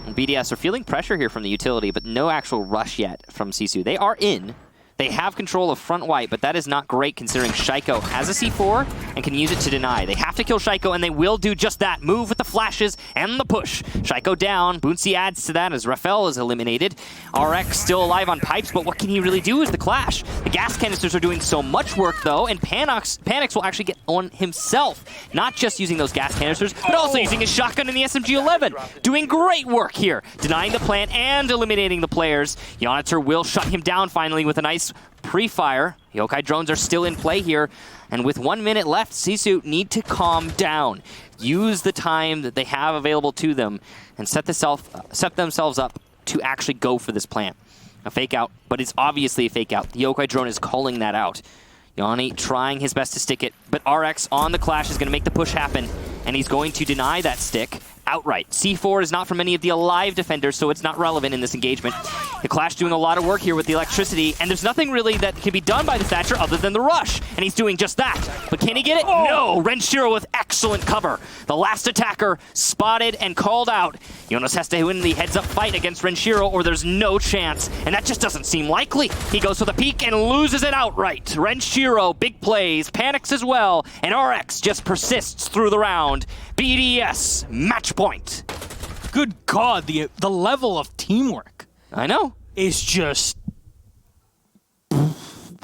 BDS are feeling pressure here from the utility, but no actual rush yet from Sisu. They are in. They have control of front white, but that is not great considering Shaiko has a C4 and can use it to deny. They have to kill Shaiko, and they will do just that. Move with the flashes and the push. Shaiko down. Boonsi adds to that as Rafael is eliminated. RX still alive on pipes, but what can he really do is the clash. The gas canisters are doing so much work, though, and Panix will actually get on himself. Not just using those gas canisters, but also using his shotgun in the SMG-11. Doing great work here. Denying the plant and eliminating the players. Yonitzer will shut him down finally with a nice pre-fire. Yokai drones are still in play here, and with 1 minute left, Sisu need to calm down. Use the time that they have available to them and set themselves up to actually go for this plant. A fake out, but it's obviously a fake out. The Yokai drone is calling that out. Yanni trying his best to stick it, but RX on the clash is going to make the push happen, and he's going to deny that stick outright. C4 is not from any of the alive defenders, so it's not relevant in this engagement. The Clash doing a lot of work here with the electricity, and there's nothing really that can be done by the Thatcher other than the rush, and he's doing just that. But can he get it? No! Renshiro with excellent cover. The last attacker spotted and called out. Jonas has to win the heads-up fight against Renshiro, or there's no chance, and that just doesn't seem likely. He goes for the peek and loses it outright. Renshiro, big plays, panics as well, and RX just persists through the round. BDS, match point. Good God, the level of teamwork. I know. Is just...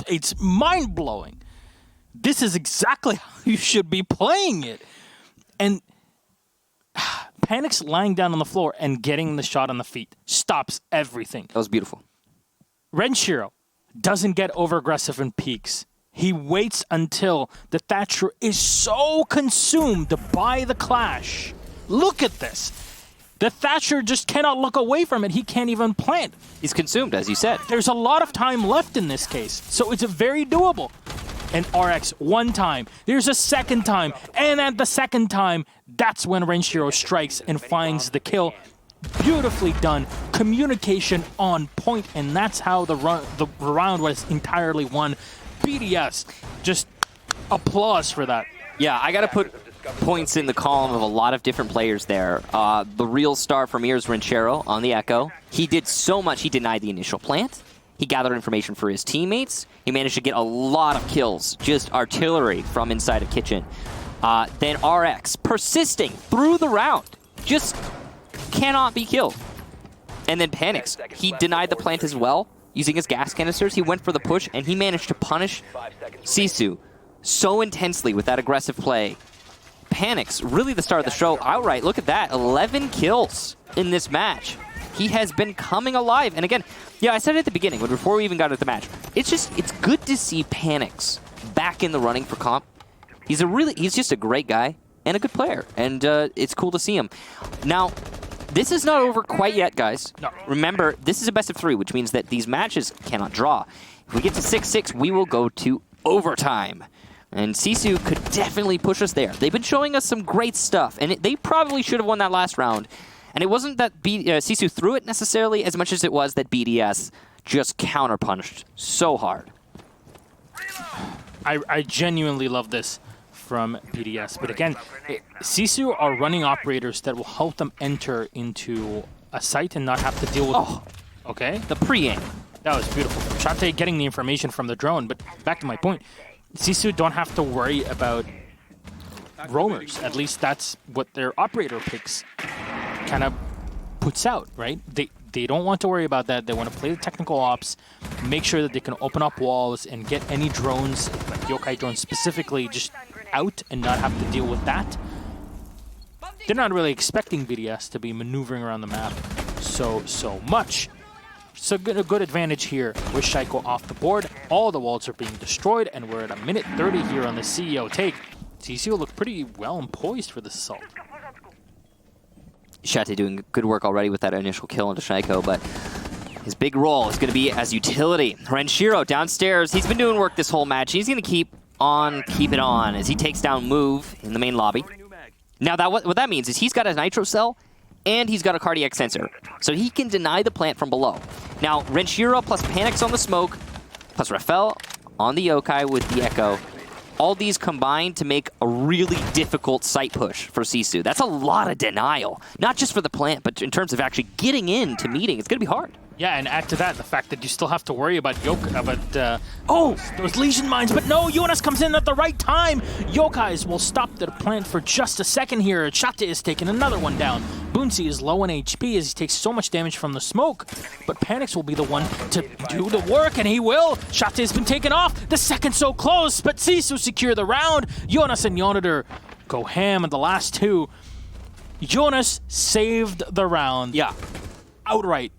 It's mind-blowing. This is exactly how you should be playing it. And Panic's lying down on the floor and getting the shot on the feet stops everything. That was beautiful. Renshiro doesn't get over-aggressive in peaks. He waits until the Thatcher is so consumed by the clash. Look at this. The Thatcher just cannot look away from it. He can't even plant. He's consumed, as you said. There's a lot of time left in this case, so it's very doable. and RX one time. There's a second time, and at the second time, that's when Renshiro strikes and finds the kill. Beautifully done. Communication on point, and that's how the round was entirely won. BDS, just applause for that. Yeah, I got to put points in the column of a lot of different players there. The real star for me is Renshiro on the Echo. He did so much. He denied the initial plant. He gathered information for his teammates. He managed to get a lot of kills, just artillery from inside of Kitchen. Then RX, persisting through the round, just cannot be killed. And then Panics, he denied the plant as well, using his gas canisters. He went for the push, and he managed to punish Sisu so intensely with that aggressive play. Panics, really the star of the show outright. Look at that, 11 kills in this match. He has been coming alive. And again, yeah, I said it at the beginning, before we even got into the match, it's good to see Panics back in the running for comp. He's just a great guy and a good player, and it's cool to see him. Now, this is not over quite yet, guys. No. Remember, this is a best of 3, which means that these matches cannot draw. If we get to 6-6, we will go to overtime. And Sisu could definitely push us there. They've been showing us some great stuff, and they probably should have won that last round. And it wasn't that Sisu threw it necessarily as much as it was that BDS just counterpunched so hard. I genuinely love this from BDS. But again, Sisu are running operators that will help them enter into a site and not have to deal with... Oh, okay. the pre-aim. That was beautiful. Shate getting the information from the drone, but back to my point. Sisu don't have to worry about roamers. At least that's what their operator picks kind of puts out, right? They don't want to worry about that. They want to play the technical ops, make sure that they can open up walls and get any drones, like yokai drones specifically, just out and not have to deal with that. They're not really expecting BDS to be maneuvering around the map so much. So a good advantage here with Shaiko off the board. All the walls are being destroyed, and we're at a minute 30 here on the CEO take. TCU look pretty well and poised for this assault. Shate doing good work already with that initial kill into Shaiko, but his big role is going to be as utility. Renshiro downstairs, he's been doing work this whole match. He's going to keep it on as he takes down Move in the main lobby. Now what that means is he's got a nitro cell and he's got a cardiac sensor, so he can deny the plant from below. Now Renshiro plus Panics on the smoke, plus Rafael on the yokai with the Echo. All these combined to make a really difficult site push for Sisu. That's a lot of denial, not just for the plant, but in terms of actually getting into meeting. It's going to be hard. Yeah, and add to that the fact that you still have to worry about those Legion mines. But no, Jonas comes in at the right time. Yokais will stop the plant for just a second here. Shate is taking another one down. Boonsy is low on HP as he takes so much damage from the smoke. But Panics will be the one to do the work, and he will. Shate has been taken off. The second so close, but Sisu secure the round. Jonas and Yonador go ham in the last two. Jonas saved the round. Yeah. Outright.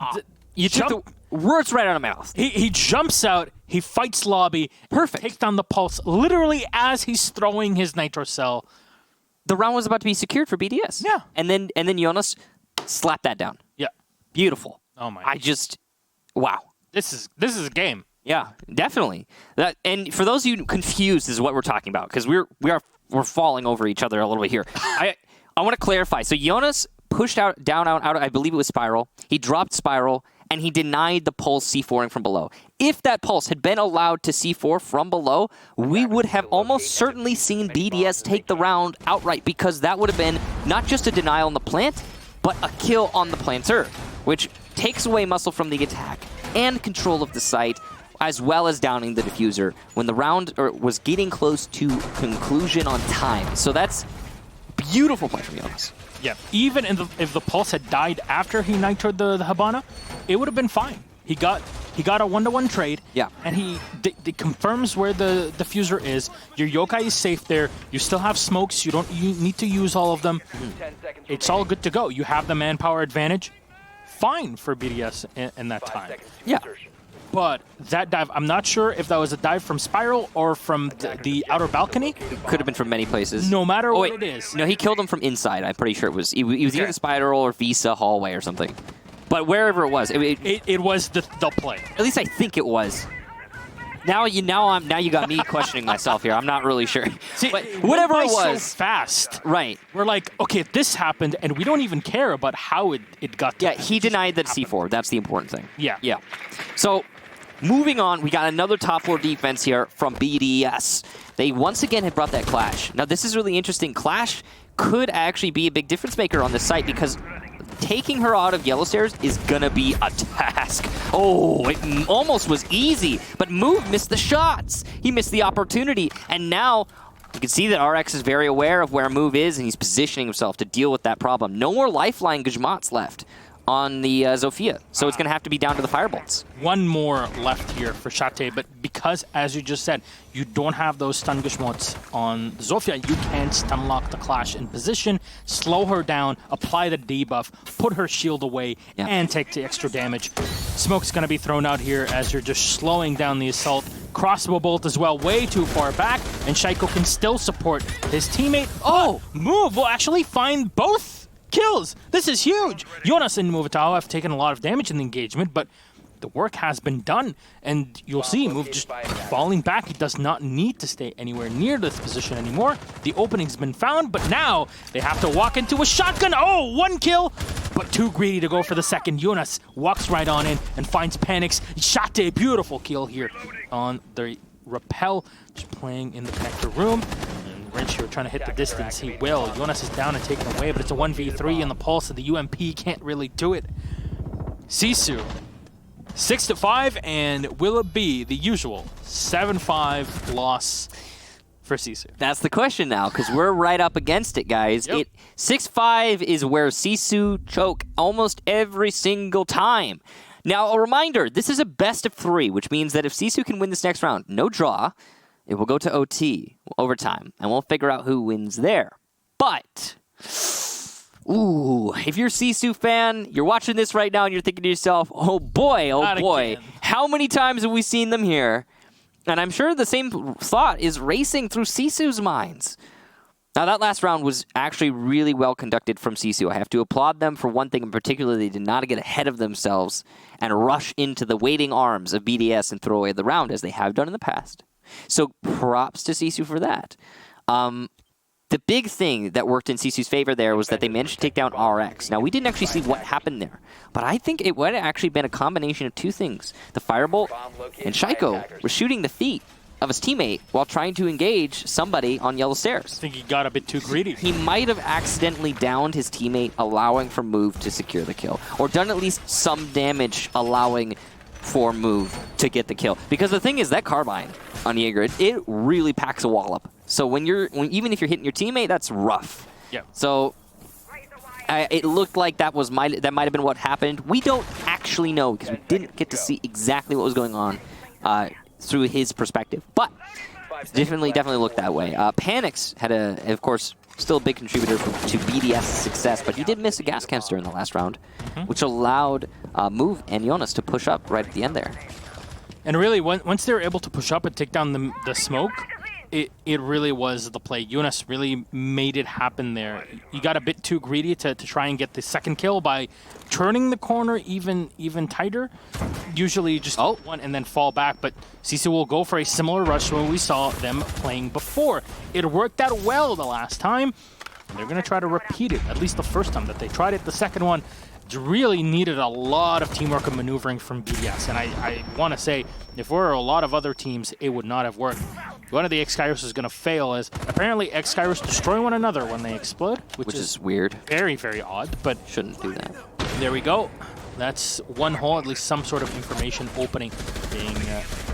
You took the words right out of my mouth. He jumps out, he fights lobby, perfect, takes down the pulse literally as he's throwing his nitro cell. The round was about to be secured for BDS. Yeah. And then Jonas slapped that down. Yeah. Beautiful. Oh my. Wow. This is a game. Yeah, definitely. And for those of you confused, this is what we're talking about, because we're falling over each other a little bit here. I want to clarify. So Jonas pushed out, I believe it was Spiral. He dropped Spiral, and he denied the pulse C4ing from below. If that pulse had been allowed to C4 from below, we would have almost certainly seen BDS take the round outright, because that would have been not just a denial on the plant, but a kill on the planter, which takes away muscle from the attack and control of the site, as well as downing the diffuser when the round was getting close to conclusion on time. So that's beautiful play from Jonas. Yeah, even if the pulse had died after he nitroed the Habana, it would have been fine. He got a 1-to-1 trade. Yeah, and he confirms where the diffuser is. Your yokai is safe there. You still have smokes. You need to use all of them. It's all good to go. You have the manpower advantage. Fine for BDS in that time. Yeah. But that dive, I'm not sure if that was a dive from Spiral or from the outer balcony. It could have been from many places. No matter what it is. No, he killed him from inside. I'm pretty sure it was either the Spiral or Visa hallway or something. But wherever it was. It was the play. At least I think it was. Now you got me questioning myself here. I'm not really sure. See, but whatever it was, so fast. Right. We're like, okay, this happened, and we don't even care about how it got to he denied that C4. That's the important thing. Yeah. So, moving on, we got another top 4 defense here from BDS. They once again had brought that Clash. Now, this is really interesting. Clash could actually be a big difference maker on this site because taking her out of Yellow Stairs is going to be a task. Oh, it almost was easy, but Move missed the shots. He missed the opportunity, and now you can see that RX is very aware of where Move is, and he's positioning himself to deal with that problem. No more lifeline Gajmots left on the Zofia, so it's going to have to be down to the Firebolts. One more left here for Shate, but because, as you just said, you don't have those stun Gashmots on Zofia, you can stun lock the Clash in position, slow her down, apply the debuff, put her shield away, and take the extra damage. Smoke's going to be thrown out here as you're just slowing down the assault. Crossbow bolt as well, way too far back, and Shaiko can still support his teammate. Oh, Move will actually find both kills. This is huge. Jonas and Movitao have taken a lot of damage in the engagement, but the work has been done, and you'll see Move just falling back. He does not need to stay anywhere near this position anymore. The opening's been found, but now they have to walk into a shotgun. Oh, 1 kill, but too greedy to go for the second. Jonas walks right on in and finds Panics. Shate, beautiful kill here on the rappel, just playing in the connector room. Renshiro trying to hit the distance. He will. Jonas is down and taken away, but it's a 1v3 in the pulse, of the UMP can't really do it. Sisu, 6-5, and will it be the usual 7-5 loss for Sisu? That's the question now, because we're right up against it, guys. Yep. 6-5 is where Sisu choke almost every single time. Now, a reminder, this is a best of 3, which means that if Sisu can win this next round, no draw, it will go to OT, overtime, and we'll figure out who wins there. But, ooh, if you're a Sisu fan, you're watching this right now and you're thinking to yourself, oh boy, how many times have we seen them here? And I'm sure the same thought is racing through Sisu's minds. Now, that last round was actually really well conducted from Sisu. I have to applaud them for one thing in particular. They did not get ahead of themselves and rush into the waiting arms of BDS and throw away the round, as they have done in the past. So props to Sisu for that. The big thing that worked in Sisu's favor there was that they managed to take down RX. Now, we didn't actually see what happened there, but I think it would have actually been a combination of 2 things. The Firebolt and Shaiko were shooting the feet of his teammate while trying to engage somebody on Yellow Stairs. I think he got a bit too greedy. He might have accidentally downed his teammate, allowing for Move to secure the kill, or done at least some damage, allowing for Move to get the kill. Because the thing is, that carbine on Jaeger, it really packs a wallop. So even if you're hitting your teammate, that's rough. Yeah. So it looked like that might have been what happened. We don't actually know because we didn't get to see exactly what was going on through his perspective. But definitely looked that way. Panix had of course, still a big contributor to BDS success, but he did miss a gas canister in the last round, which allowed Move and Jonas to push up right at the end there. And really, once they were able to push up and take down the smoke, it really was the play. Jonas really made it happen there. He got a bit too greedy to try and get the second kill by turning the corner even tighter. Usually just one and then fall back, but Sisu will go for a similar rush when we saw them playing before. It worked out well the last time, and they're going to try to repeat it, at least the first time that they tried it. The second one really needed a lot of teamwork and maneuvering from BDS, and I want to say, if there were a lot of other teams, it would not have worked. One of the X-Kairos is going to fail, as apparently X-Kairos destroy one another when they explode, which is weird. Very, very odd, but shouldn't do that. There we go. That's one hole, at least some sort of information opening being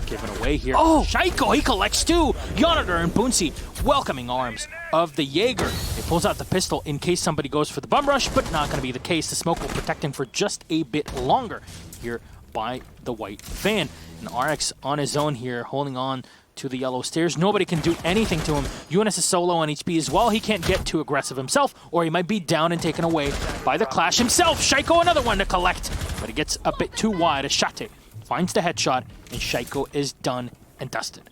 given away here. Oh, Shaiko, he collects 2. Yonador and Boonsy welcoming arms of the Jaeger. He pulls out the pistol in case somebody goes for the bum rush, but not going to be the case. The smoke will protect him for just a bit longer here by the white fan. And RX on his own here, holding on to the Yellow Stairs. Nobody can do anything to him. Jonas is solo on HP as well. He can't get too aggressive himself, or he might be down and taken away by the Clash himself. Shaiko, another one to collect, but he gets a bit too wide as Shate finds the headshot, and Shaiko is done and dusted.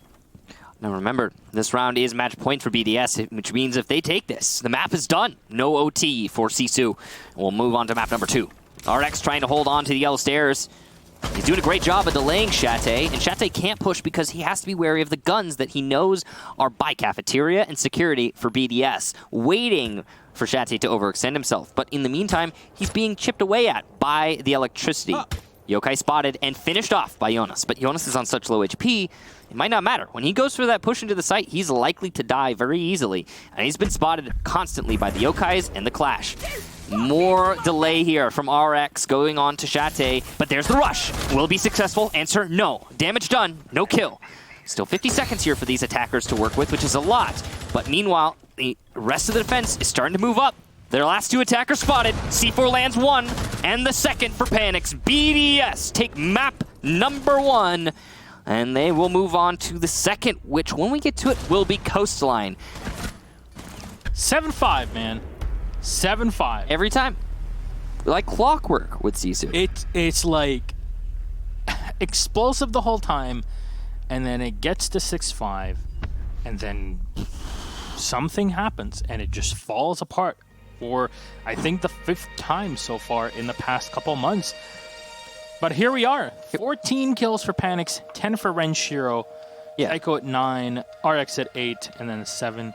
Now remember, this round is match point for BDS, which means if they take this, the map is done. No OT for Sisu. We'll move on to map number 2. RX trying to hold on to the Yellow Stairs. He's doing a great job of delaying Chate, and Chate can't push because he has to be wary of the guns that he knows are by cafeteria and security for BDS, waiting for Chate to overextend himself. But in the meantime, he's being chipped away at by the electricity. Yokai spotted and finished off by Jonas, but Jonas is on such low HP, it might not matter. When he goes for that push into the site, he's likely to die very easily, and he's been spotted constantly by the Yokais and the Clash. More delay here from RX going on to Chate, but there's the rush. Will it be successful? Answer, no. Damage done, no kill. Still 50 seconds here for these attackers to work with, which is a lot. But meanwhile, the rest of the defense is starting to move up. Their last 2 attackers spotted. C4 lands 1, and the second for Panics. BDS take map number 1, and they will move on to the second, which when we get to it will be Coastline. 7-5, man. 7-5. Every time. Like clockwork with Sisu. It's like explosive the whole time, and then it gets to 6-5, and then something happens, and it just falls apart. For, I think, the 5th time so far in the past couple months. But here we are. 14 kills for Panics, 10 for Renshiro, Eiko at 9, RX at 8, and then 7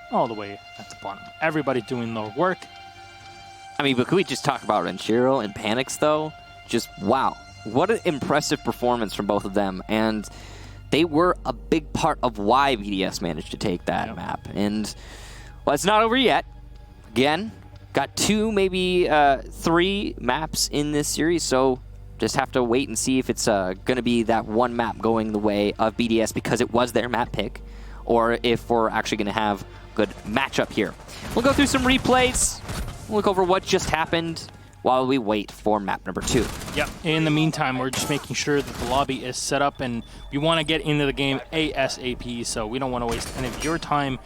all the way at the bottom. Everybody doing the work. I mean, but could we just talk about Renshiro and Panics, though? Just, wow. What an impressive performance from both of them. And they were a big part of why BDS managed to take that map. And, well, it's not over yet. Again, got 2, maybe 3 maps in this series, so just have to wait and see if it's going to be that one map going the way of BDS because it was their map pick, or if we're actually going to have a good matchup here. We'll go through some replays, look over what just happened while we wait for map number 2. Yep. In the meantime, we're just making sure that the lobby is set up, and we want to get into the game ASAP, so we don't want to waste any of your time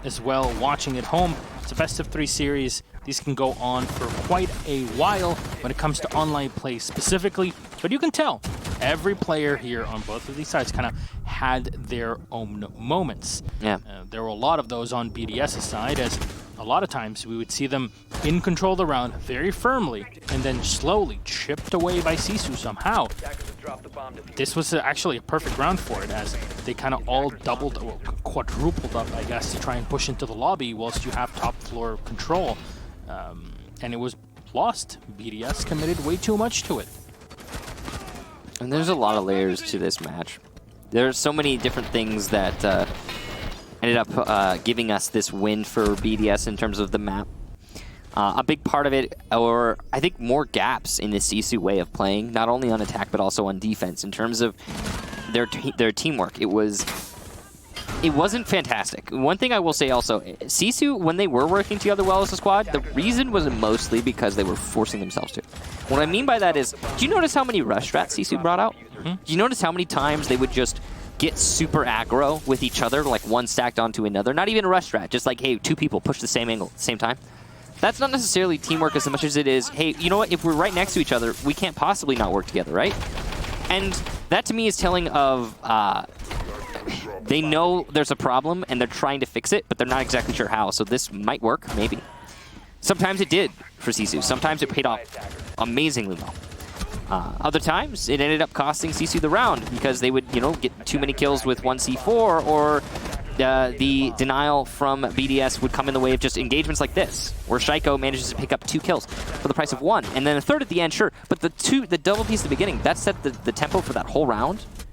as well watching at home. It's a best of 3 series. These can go on for quite a while when it comes to online play specifically, but you can tell every player here on both of these sides kind of had their own moments. Yeah. There were a lot of those on BDS's side, as a lot of times we would see them in control of the round very firmly and then slowly chipped away by Sisu somehow. This was actually a perfect round for it, as they kind of all doubled or quadrupled up, I guess, to try and push into the lobby whilst you have top floor control. And it was lost. BDS committed way too much to it. And there's a lot of layers to this match. There's so many different things that ended up giving us this win for BDS in terms of the map. A big part of it, or I think more gaps in the Sisu way of playing, not only on attack but also on defense in terms of their teamwork. It wasn't fantastic. One thing I will say also, Sisu, when they were working together well as a squad, the reason was mostly because they were forcing themselves to. What I mean by that is, do you notice how many rush strats Sisu brought out? Do you notice how many times they would just get super aggro with each other, like one stacked onto another? Not even a rush strat, just like, hey, 2 people push the same angle at the same time. That's not necessarily teamwork as much as it is, hey, you know what, if we're right next to each other, we can't possibly not work together, right? And that to me is telling of, they know there's a problem and they're trying to fix it, but they're not exactly sure how, so this might work, maybe. Sometimes it did for Sisu. Sometimes it paid off amazingly well. Other times, it ended up costing Sisu the round because they would, get too many kills with 1 C4, or the denial from BDS would come in the way of just engagements like this, where Shaiko manages to pick up 2 kills for the price of 1, and then a third at the end, sure. But the double piece at the beginning, that set the tempo for that whole round.